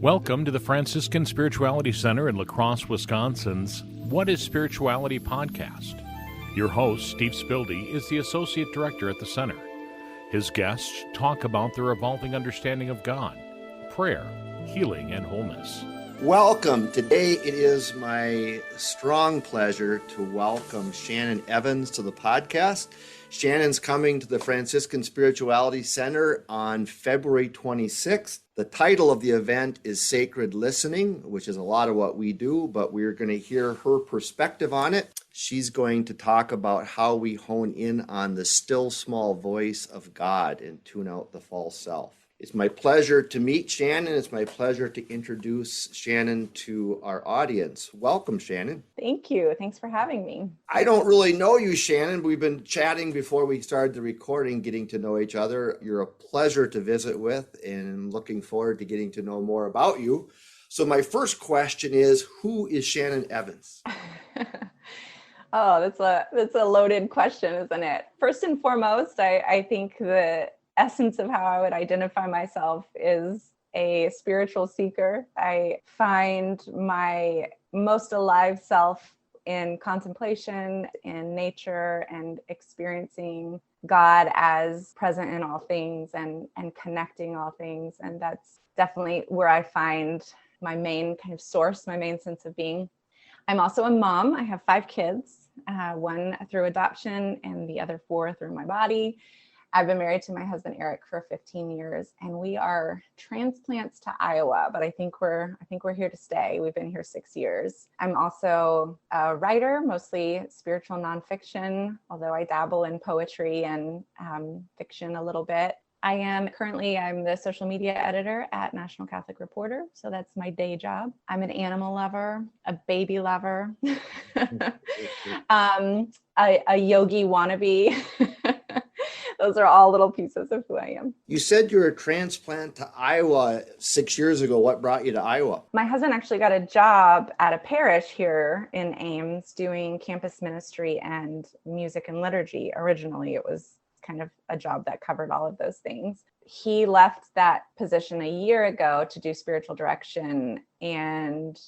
Welcome to the Franciscan Spirituality Center in La Crosse, Wisconsin's What is Spirituality podcast. Your host, Steve Spildy, is the Associate Director at the Center. His guests talk about their evolving understanding of God, prayer, healing, and wholeness. Welcome. Today it is my strong pleasure to welcome Shannon Evans to the podcast. Shannon's coming to the Franciscan Spirituality Center on February 26th. The title of the event is Sacred Listening, which is a lot of what we do, but we're going to hear her perspective on it. She's going to talk about how we hone in on the still small voice of God and tune out the false self. It's my pleasure to meet Shannon. It's my pleasure to introduce Shannon to our audience. Welcome, Shannon. Thank you. Thanks for having me. I don't really know you, Shannon. We've been chatting before we started the recording, getting to know each other. You're a pleasure to visit with, and I'm looking forward to getting to know more about you. So my first question is, who is Shannon Evans? Oh, that's a loaded question, isn't it? First and foremost, I think the essence of how I would identify myself is a spiritual seeker. I find my most alive self in contemplation, in nature, and experiencing God as present in all things and connecting all things. And that's definitely where I find my main kind of source, my main sense of being. I'm also a mom. I have 5 kids, one through adoption and the other 4 through my body. I've been married to my husband, Eric, for 15 years, and we are transplants to Iowa, but I think we're here to stay. We've been here 6 years. I'm also a writer, mostly spiritual nonfiction, although I dabble in poetry and fiction a little bit. I'm the social media editor at National Catholic Reporter. So that's my day job. I'm an animal lover, a baby lover, a yogi wannabe. Those are all little pieces of who I am. You said you were a transplant to Iowa 6 years ago. What brought you to Iowa? My husband actually got a job at a parish here in Ames doing campus ministry and music and liturgy. Originally, it was kind of a job that covered all of those things. He left that position a year ago to do spiritual direction, and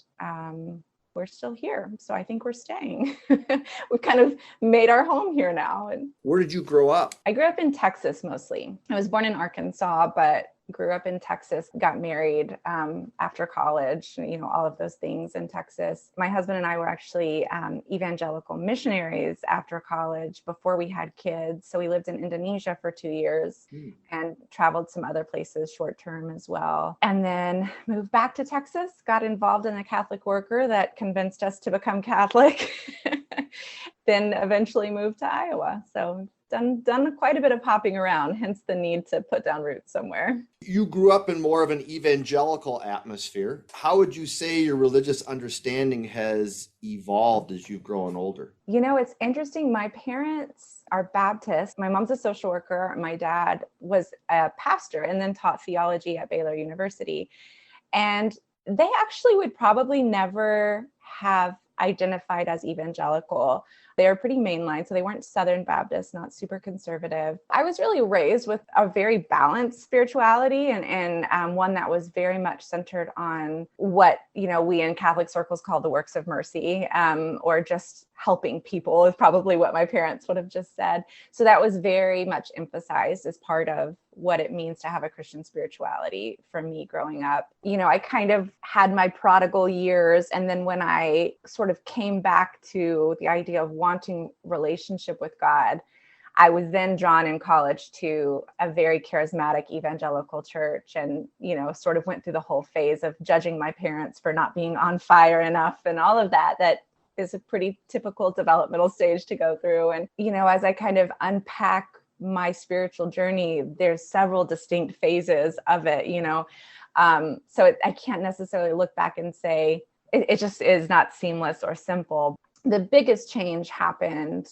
we're still here. So I think we're staying. We've kind of made our home here now. And where did you grow up? I grew up in Texas mostly. I was born in Arkansas, but grew up in Texas, got married after college, all of those things in Texas. My husband and I were actually evangelical missionaries after college before we had kids. So we lived in Indonesia for 2 years and traveled some other places short term as well. And then moved back to Texas, got involved in a Catholic worker that convinced us to become Catholic, then eventually moved to Iowa. So done quite a bit of hopping around, hence the need to put down roots somewhere. You grew up in more of an evangelical atmosphere. How would you say your religious understanding has evolved as you've grown older? It's interesting. My parents are Baptist. My mom's a social worker. My dad was a pastor and then taught theology at Baylor University. And they actually would probably never have identified as evangelical. They were pretty mainline, so they weren't Southern Baptist, not super conservative. I was really raised with a very balanced spirituality and one that was very much centered on what, we in Catholic circles call the works of mercy, or just helping people is probably what my parents would have just said. So that was very much emphasized as part of what it means to have a Christian spirituality for me growing up. I kind of had my prodigal years. And then when I sort of came back to the idea of wanting relationship with God, I was then drawn in college to a very charismatic evangelical church and, sort of went through the whole phase of judging my parents for not being on fire enough and all of that is a pretty typical developmental stage to go through. And, as I kind of unpack my spiritual journey, there's several distinct phases of it, so I can't necessarily look back and say it just is not seamless or simple. The biggest change happened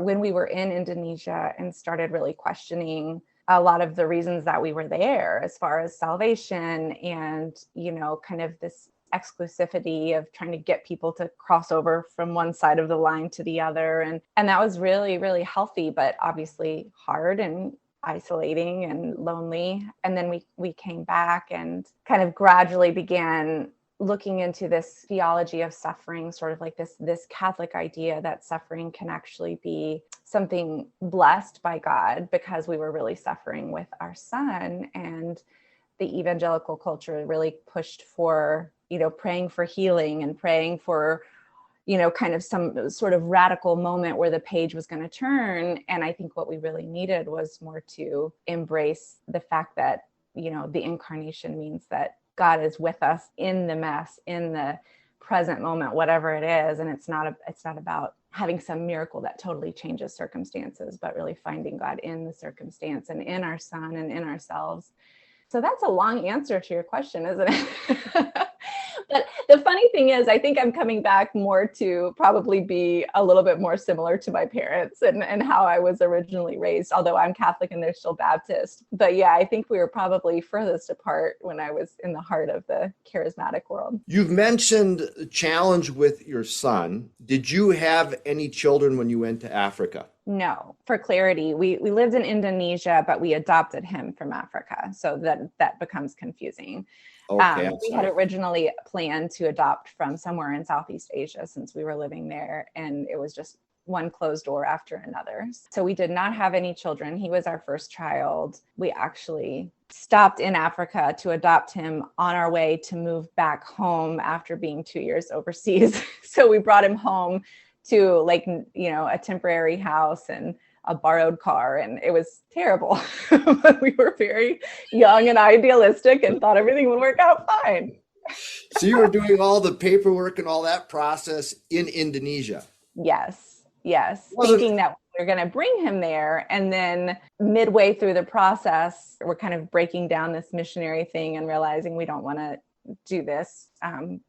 when we were in Indonesia and started really questioning a lot of the reasons that we were there as far as salvation and, kind of this exclusivity of trying to get people to cross over from one side of the line to the other. And that was really, really healthy, but obviously hard and isolating and lonely. And then we came back and kind of gradually began looking into this theology of suffering, sort of like this Catholic idea that suffering can actually be something blessed by God, because we were really suffering with our son. And the evangelical culture really pushed for, praying for healing and praying for, kind of some sort of radical moment where the page was going to turn. And I think what we really needed was more to embrace the fact that, the incarnation means that God is with us in the mess, in the present moment, whatever it is. And it's not about having some miracle that totally changes circumstances, but really finding God in the circumstance and in our son and in ourselves. So that's a long answer to your question, isn't it? But the funny thing is, I think I'm coming back more to probably be a little bit more similar to my parents and how I was originally raised, although I'm Catholic and they're still Baptist. But yeah, I think we were probably furthest apart when I was in the heart of the charismatic world. You've mentioned the challenge with your son. Did you have any children when you went to Africa? No, for clarity, we lived in Indonesia, but we adopted him from Africa. So that becomes confusing. Okay, we had originally planned to adopt from somewhere in Southeast Asia since we were living there, and it was just one closed door after another. So we did not have any children. He was our first child. We actually stopped in Africa to adopt him on our way to move back home after being 2 years overseas. So we brought him home to a temporary house and a borrowed car, and it was terrible. But we were very young and idealistic and thought everything would work out fine. So you were doing all the paperwork and all that process in Indonesia? Yes. Thinking that we were going to bring him there. And then midway through the process, we're kind of breaking down this missionary thing and realizing we don't want to do this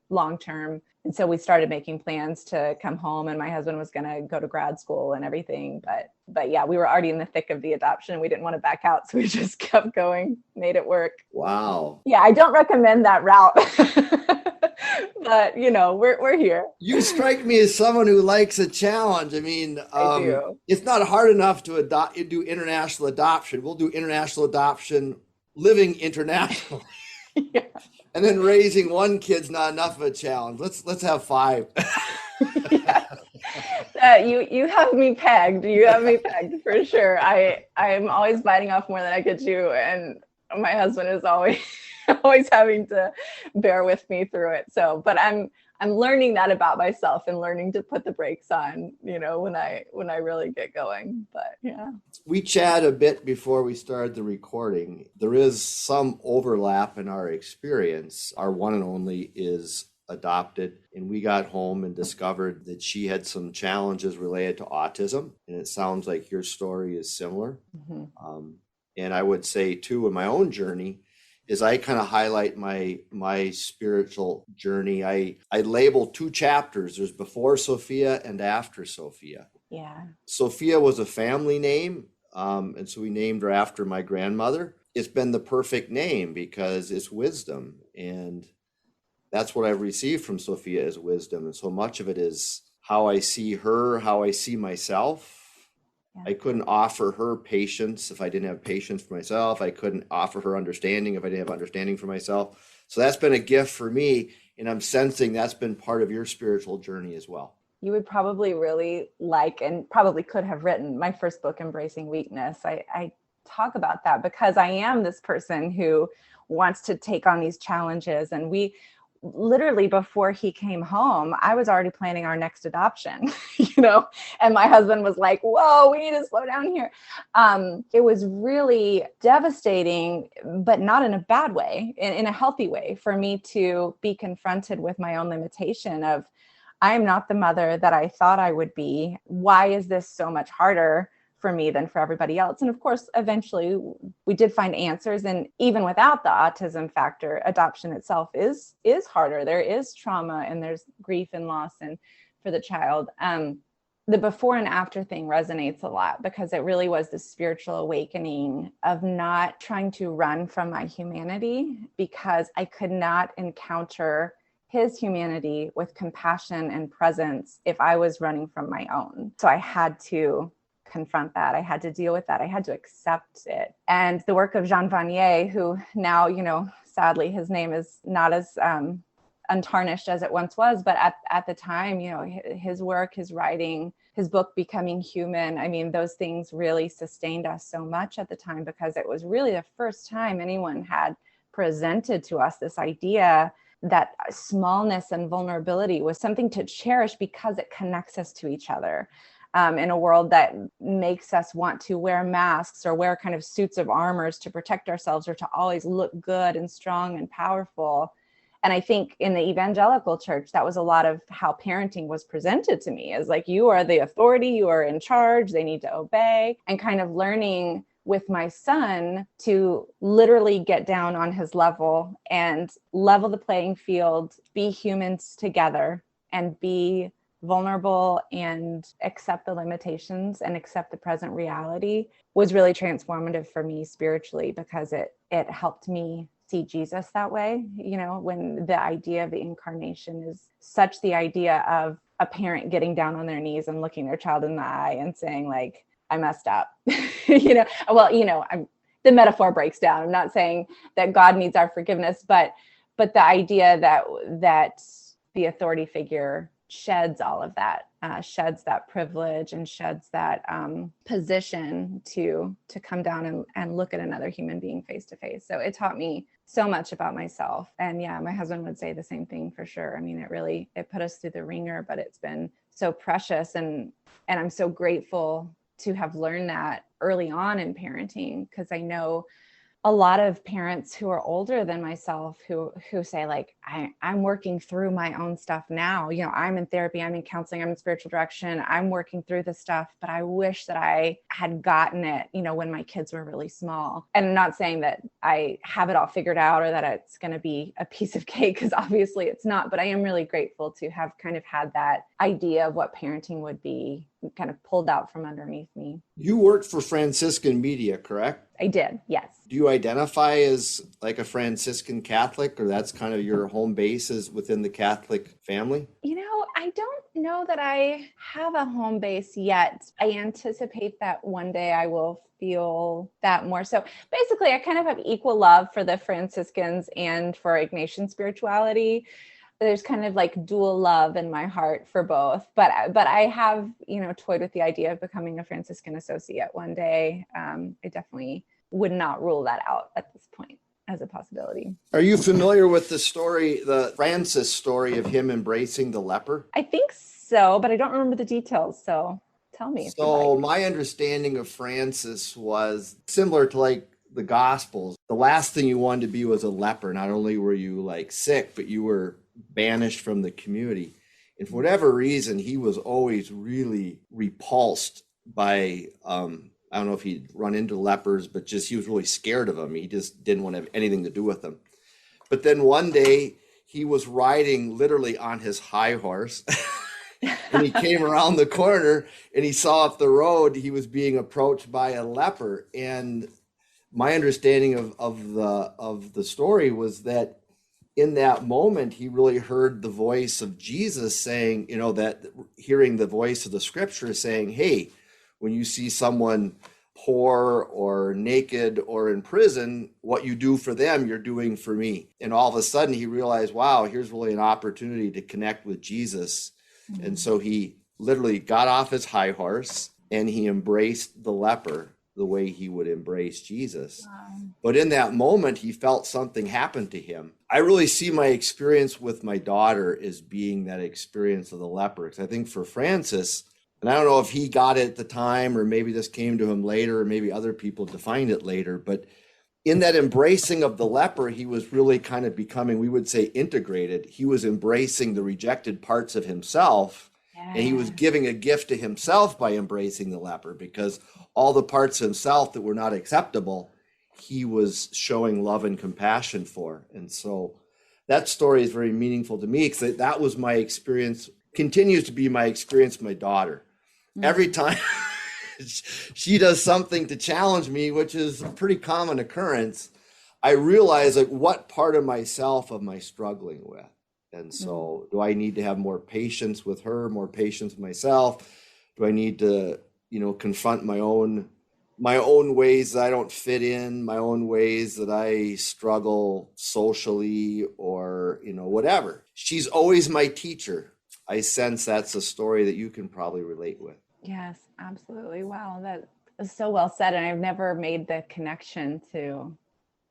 long term. And so we started making plans to come home, and my husband was going to go to grad school and everything. But yeah, we were already in the thick of the adoption and we didn't want to back out. So we just kept going, made it work. Wow. Yeah, I don't recommend that route. But, we're here. You strike me as someone who likes a challenge. I mean, I do. It's not hard enough to do international adoption. We'll do international adoption, living internationally. Yeah. And then raising one kid's not enough of a challenge. Let's have 5. You have me pegged. You have me pegged for sure. I'm always biting off more than I could chew, and my husband is always having to bear with me through it. So, but I'm learning that about myself and learning to put the brakes on, when I really get going. But yeah. We chat a bit before we started the recording. There is some overlap in our experience. Our one and only is adopted, and we got home and discovered that she had some challenges related to autism. And it sounds like your story is similar. Mm-hmm. And I would say too, in my own journey, is I kind of highlight my spiritual journey. I label 2 chapters. There's before Sophia and after Sophia. Yeah. Sophia was a family name. And so we named her after my grandmother. It's been the perfect name because it's wisdom. And that's what I've received from Sophia is wisdom. And so much of it is how I see her, how I see myself. I couldn't offer her patience if I didn't have patience for myself. I couldn't offer her understanding if I didn't have understanding for myself. So that's been a gift for me. And I'm sensing that's been part of your spiritual journey as well. You would probably really like, and probably could have written my first book, Embracing Weakness. I talk about that because I am this person who wants to take on these challenges. And we literally, before he came home, I was already planning our next adoption, and my husband was like, whoa, we need to slow down here. It was really devastating, but not in a bad way, in a healthy way, for me to be confronted with my own limitation of, I am not the mother that I thought I would be. Why is this so much harder for me than for everybody else? And of course, eventually we did find answers. And even without the autism factor, adoption itself is harder. There is trauma and there's grief and loss and for the child. The before and after thing resonates a lot because it really was the spiritual awakening of not trying to run from my humanity because I could not encounter his humanity with compassion and presence if I was running from my own. So I had to confront that. I had to deal with that. I had to accept it. And the work of Jean Vanier, who now, sadly, his name is not as untarnished as it once was, but at the time, his work, his writing, his book, Becoming Human, I mean, those things really sustained us so much at the time, because it was really the first time anyone had presented to us this idea that smallness and vulnerability was something to cherish because it connects us to each other. In a world that makes us want to wear masks or wear kind of suits of armors to protect ourselves, or to always look good and strong and powerful. And I think in the evangelical church, that was a lot of how parenting was presented to me, as like, you are the authority, you are in charge, they need to obey, and kind of learning with my son to literally get down on his level and level the playing field, be humans together, and be vulnerable and accept the limitations and accept the present reality, was really transformative for me spiritually, because it helped me see Jesus that way. When the idea of the incarnation is such the idea of a parent getting down on their knees and looking their child in the eye and saying, like, I messed up. The metaphor breaks down. I'm not saying that God needs our forgiveness, but the idea that the authority figure sheds all of that, sheds that privilege, and sheds that position to come down and look at another human being face to face. So it taught me so much about myself. And yeah, my husband would say the same thing for sure. I mean, it put us through the ringer, but it's been so precious. And I'm so grateful to have learned that early on in parenting, because I know a lot of parents who are older than myself who say, like, I'm working through my own stuff now. I'm in therapy, I'm in counseling, I'm in spiritual direction, I'm working through this stuff, but I wish that I had gotten it, when my kids were really small. And I'm not saying that I have it all figured out or that it's going to be a piece of cake, because obviously it's not, but I am really grateful to have kind of had that idea of what parenting would be kind of pulled out from underneath me. You worked for Franciscan Media, correct? I did, yes. Do you identify as like a Franciscan Catholic, or that's kind of your home base is within the Catholic family? I don't know that I have a home base yet. I anticipate that one day I will feel that more. So basically, I kind of have equal love for the Franciscans and for Ignatian spirituality. There's kind of like dual love in my heart for both, but I have, toyed with the idea of becoming a Franciscan associate one day. I definitely would not rule that out at this point as a possibility. Are you familiar with the Francis story of him embracing the leper? I think so, but I don't remember the details. So tell me. So my understanding of Francis was similar to like the Gospels. The last thing you wanted to be was a leper. Not only were you like sick, but you were banished from the community. And for whatever reason, he was always really repulsed by, I don't know if he'd run into lepers, but just he was really scared of them. He just didn't want to have anything to do with them. But then one day he was riding literally on his high horse and he came around the corner and he saw up the road, he was being approached by a leper. And my understanding of the story was that in that moment, he really heard the voice of Jesus saying, that hearing the voice of the scripture saying, hey, when you see someone poor or naked or in prison, what you do for them, you're doing for me. And all of a sudden he realized, wow, here's really an opportunity to connect with Jesus. Mm-hmm. And so he literally got off his high horse and he embraced the leper the way he would embrace Jesus. Wow. But in that moment, he felt something happen to him. I really see my experience with my daughter as being that experience of the leper. Because I think for Francis, and I don't know if he got it at the time, or maybe this came to him later, or maybe other people defined it later, but in that embracing of the leper, he was really kind of becoming, we would say, integrated. He was embracing the rejected parts of himself, and he was giving a gift to himself by embracing the leper, because all the parts of himself that were not acceptable, he was showing love and compassion for. And so that story is very meaningful to me, because that was my experience, continues to be my experience with my daughter. Mm-hmm. Every time she does something to challenge me, which is a pretty common occurrence, I realize like what part of myself am I struggling with? And so do I need to have more patience with her, more patience with myself? Do I need to confront my own ways that I don't fit in, my own ways that I struggle socially or, whatever. She's always my teacher. I sense that's a story that you can probably relate with. Yes, absolutely. Wow, that is so well said. And I've never made the connection to,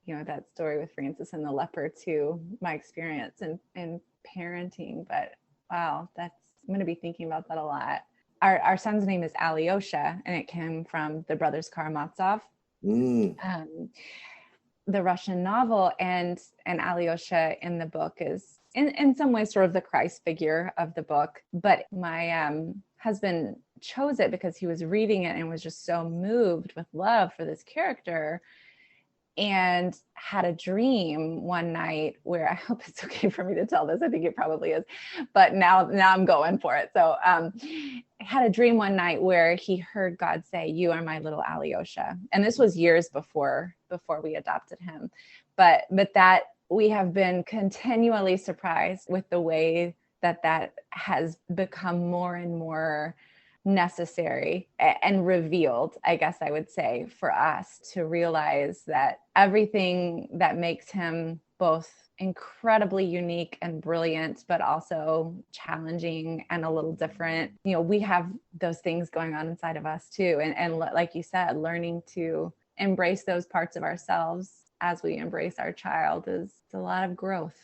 that story with Francis and the leper to my experience in parenting. But wow, I'm going to be thinking about that a lot. Our son's name is Alyosha, and it came from the brothers Karamazov, the Russian novel. And Alyosha in the book is in some ways sort of the Christ figure of the book. But my husband chose it because he was reading it and was just so moved with love for this character, and had a dream one night where, I hope it's okay for me to tell this, I think it probably is, but now I'm going for it. So had a dream one night where he heard God say, "You are my little Alyosha." And this was years before we adopted him. But that we have been continually surprised with the way that has become more and more necessary and revealed, I guess I would say, for us to realize that everything that makes him both incredibly unique and brilliant, but also challenging and a little different, we have those things going on inside of us too. And like you said, learning to embrace those parts of ourselves as we embrace our child is a lot of growth.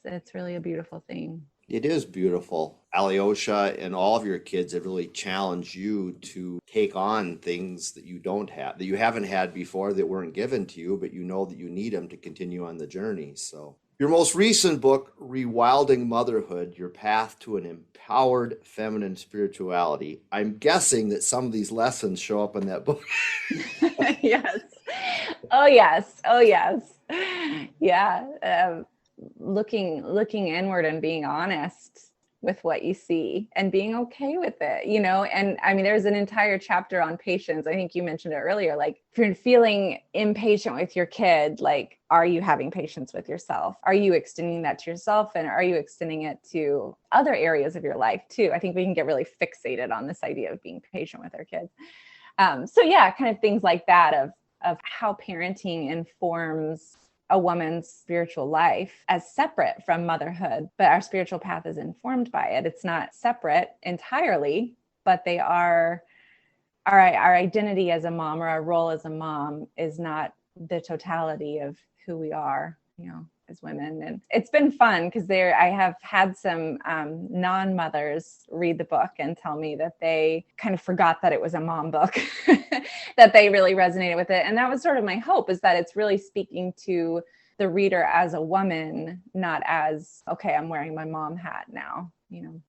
It's really a beautiful thing. It is beautiful. Alyosha and all of your kids have really challenged you to take on things that you don't have, that you haven't had before, that weren't given to you, but you know that you need them to continue on the journey. So your most recent book, Rewilding Motherhood, Your Path to an Empowered Feminine Spirituality. I'm guessing that some of these lessons show up in that book. Yes. Oh, yes. Oh, yes. Yeah. Looking inward and being honest with what you see and being okay with it, and I mean, there's an entire chapter on patience. I think you mentioned it earlier, like if you're feeling impatient with your kid, like, are you having patience with yourself? Are you extending that to yourself? And are you extending it to other areas of your life too? I think we can get really fixated on this idea of being patient with our kids. So yeah, kind of things like that of how parenting informs a woman's spiritual life as separate from motherhood, but our spiritual path is informed by it. It's not separate entirely, but they are our identity as a mom, or our role as a mom, is not the totality of who we are, as women. And it's been fun because I have had some non-mothers read the book and tell me that they kind of forgot that it was a mom book, that they really resonated with it. And that was sort of my hope, is that it's really speaking to the reader as a woman, not as, okay, I'm wearing my mom hat now.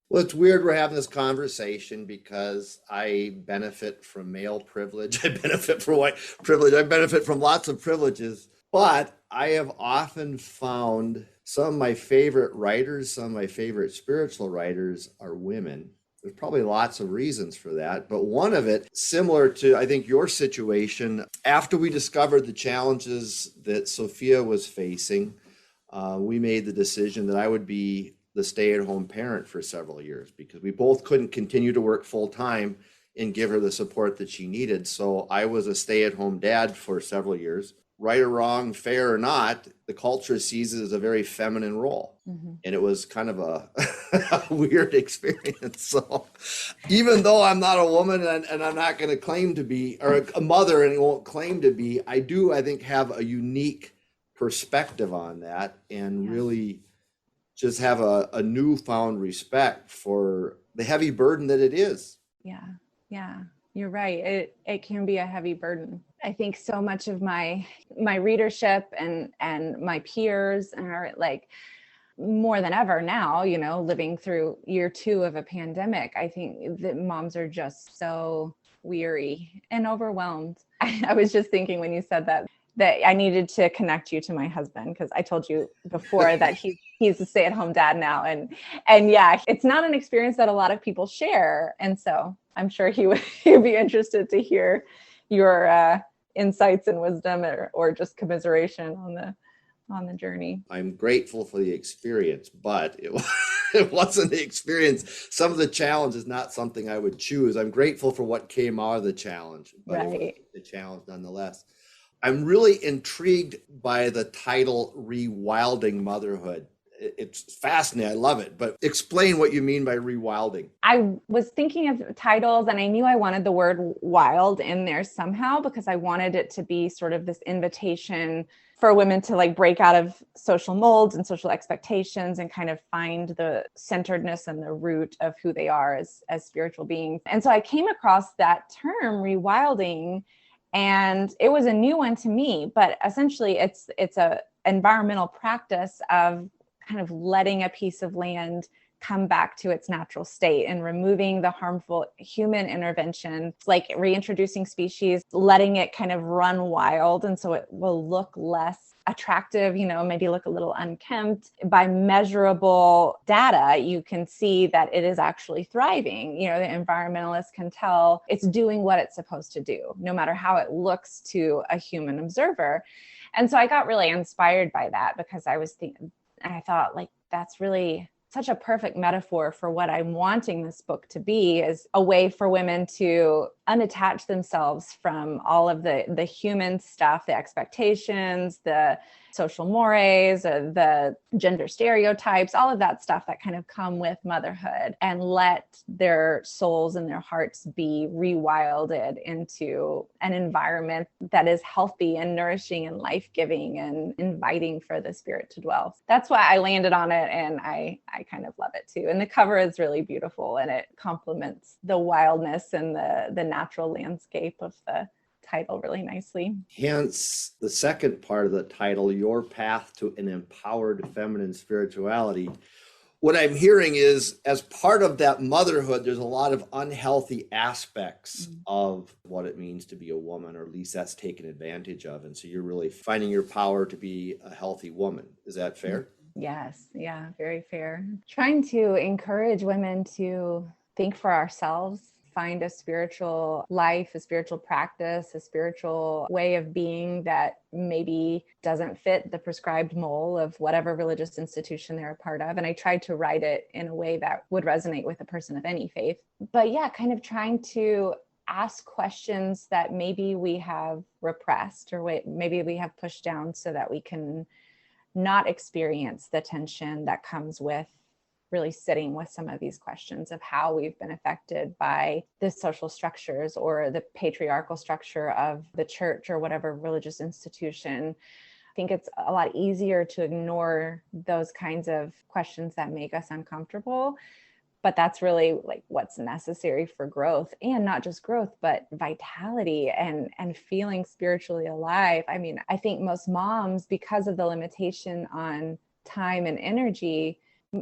Well, it's weird we're having this conversation because I benefit from male privilege. I benefit from white privilege. I benefit from lots of privileges. But I have often found some of my favorite writers, some of my favorite spiritual writers are women. There's probably lots of reasons for that, but one of it, similar to, I think, your situation, after we discovered the challenges that Sophia was facing, we made the decision that I would be the stay-at-home parent for several years because we both couldn't continue to work full-time and give her the support that she needed. So I was a stay-at-home dad for several years. Right or wrong, fair or not, the culture sees it as a very feminine role. Mm-hmm. And it was kind of a weird experience. So even though I'm not a woman and I'm not going to claim to be, or a mother and won't claim to be, I think have a unique perspective on that and really just have a newfound respect for the heavy burden that it is. Yeah. You're right. It can be a heavy burden. I think so much of my readership and my peers are like, more than ever now, living through year 2 of a pandemic, I think that moms are just so weary and overwhelmed. I was just thinking when you said that I needed to connect you to my husband, because I told you before that he's a stay-at-home dad now. And yeah, it's not an experience that a lot of people share. And so I'm sure he'd be interested to hear your insights and wisdom or just commiseration on the journey. I'm grateful for the experience, but it wasn't the experience. Some of the challenge is not something I would choose. I'm grateful for what came out of the challenge, but it was a challenge nonetheless. I'm really intrigued by the title Rewilding Motherhood. It's fascinating. I love it. But explain what you mean by rewilding. I was thinking of titles, and I knew I wanted the word wild in there somehow because I wanted it to be sort of this invitation for women to like break out of social molds and social expectations and kind of find the centeredness and the root of who they are as spiritual beings. And so I came across that term rewilding, and it was a new one to me, but essentially it's a environmental practice of kind of letting a piece of land come back to its natural state and removing the harmful human intervention, like reintroducing species, letting it kind of run wild. And so it will look less attractive, maybe look a little unkempt. By measurable data, you can see that it is actually thriving. The environmentalists can tell it's doing what it's supposed to do, no matter how it looks to a human observer. And so I got really inspired by that because I thought, like, that's really such a perfect metaphor for what I'm wanting this book to be, is a way for women to unattach themselves from all of the human stuff, the expectations, the social mores, the gender stereotypes, all of that stuff that kind of come with motherhood, and let their souls and their hearts be rewilded into an environment that is healthy and nourishing and life-giving and inviting for the spirit to dwell. That's why I landed on it, and I kind of love it too. And the cover is really beautiful, and it complements the wildness and the natural landscape of the title really nicely. Hence the second part of the title, Your Path to an Empowered Feminine Spirituality. What I'm hearing is, as part of that motherhood, there's a lot of unhealthy aspects of what it means to be a woman, or at least that's taken advantage of. And so you're really finding your power to be a healthy woman. Is that fair? Yes. Yeah, very fair. Trying to encourage women to think for ourselves, find a spiritual life, a spiritual practice, a spiritual way of being that maybe doesn't fit the prescribed mold of whatever religious institution they're a part of. And I tried to write it in a way that would resonate with a person of any faith. But yeah, kind of trying to ask questions that maybe we have repressed, or maybe we have pushed down, so that we can not experience the tension that comes with really sitting with some of these questions of how we've been affected by the social structures or the patriarchal structure of the church or whatever religious institution. I think it's a lot easier to ignore those kinds of questions that make us uncomfortable. But that's really like what's necessary for growth, and not just growth, but vitality and feeling spiritually alive. I mean, I think most moms, because of the limitation on time and energy,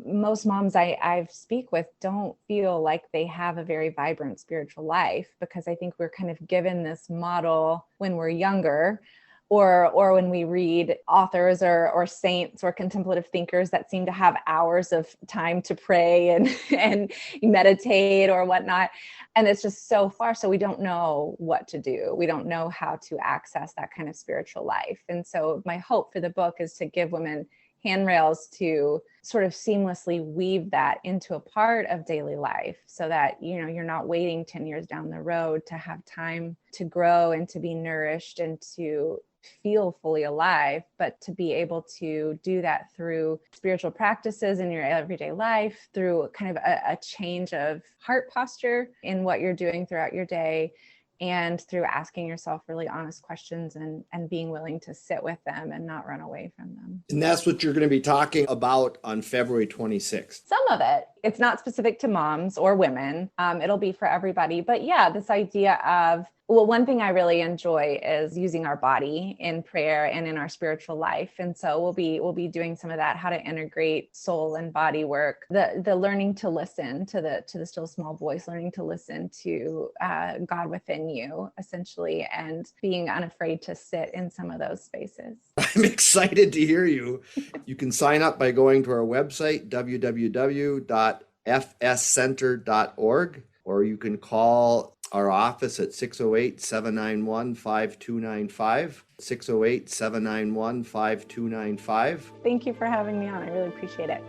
most moms I speak with don't feel like they have a very vibrant spiritual life, because I think we're kind of given this model when we're younger, or when we read authors or saints or contemplative thinkers that seem to have hours of time to pray and meditate or whatnot. And it's just so far. So we don't know what to do. We don't know how to access that kind of spiritual life. And so my hope for the book is to give women handrails to sort of seamlessly weave that into a part of daily life, so that, you're not waiting 10 years down the road to have time to grow and to be nourished and to feel fully alive, but to be able to do that through spiritual practices in your everyday life, through kind of a change of heart posture in what you're doing throughout your day, and through asking yourself really honest questions and being willing to sit with them and not run away from them. And that's what you're going to be talking about on February 26th. Some of it. It's not specific to moms or women. It'll be for everybody. But yeah, this idea of, well, one thing I really enjoy is using our body in prayer and in our spiritual life. And so we'll be doing some of that, how to integrate soul and body work, the learning to listen to the still small voice, learning to listen to God within you, essentially, and being unafraid to sit in some of those spaces. I'm excited to hear you. You can sign up by going to our website, www.fscenter.org, or you can call our office at 608-791-5295, 608-791-5295. Thank you for having me on. I really appreciate it.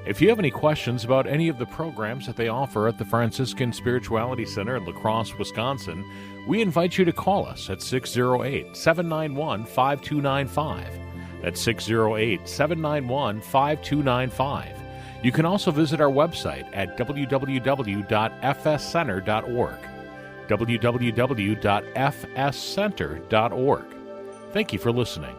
If you have any questions about any of the programs that they offer at the Franciscan Spirituality Center in La Crosse, Wisconsin, we invite you to call us at 608-791-5295. That's 608-791-5295. You can also visit our website at www.fscenter.org. www.fscenter.org. Thank you for listening.